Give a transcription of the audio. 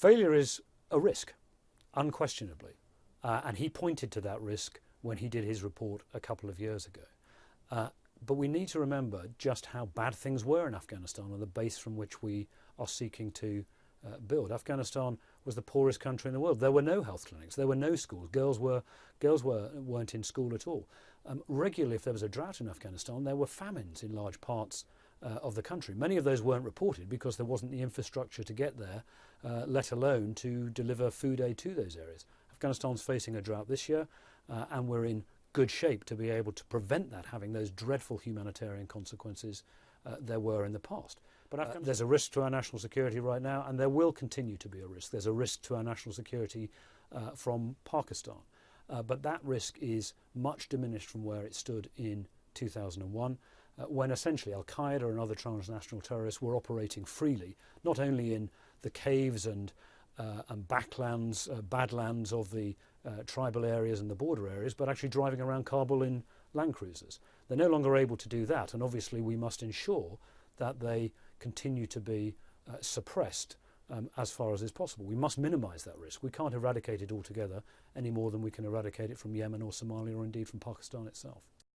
Failure is a risk, unquestionably. And he pointed to that risk when he did his report a couple of years ago. But we need to remember just how bad things were in Afghanistan and the base from which we are seeking to build. Afghanistan was the poorest country in the world. There were no health clinics. There were no schools. Girls weren't in school at all. Regularly, if there was a drought in Afghanistan, there were famines in large parts of the country. Many of those weren't reported because there wasn't the infrastructure to get there, let alone to deliver food aid to those areas. Afghanistan's facing a drought this year, and we're in good shape to be able to prevent that having those dreadful humanitarian consequences there were in the past. But there's a risk to our national security right now, and there will continue to be a risk. There's a risk to our national security from Pakistan. But that risk is much diminished from where it stood in 2001, when essentially Al-Qaeda and other transnational terrorists were operating freely, not only in the caves and backlands, badlands of the tribal areas and the border areas, but actually driving around Kabul in Land Cruisers. They're no longer able to do that, and obviously we must ensure that they continue to be suppressed as far as is possible. We must minimise that risk. We can't eradicate it altogether any more than we can eradicate it from Yemen or Somalia or indeed from Pakistan itself.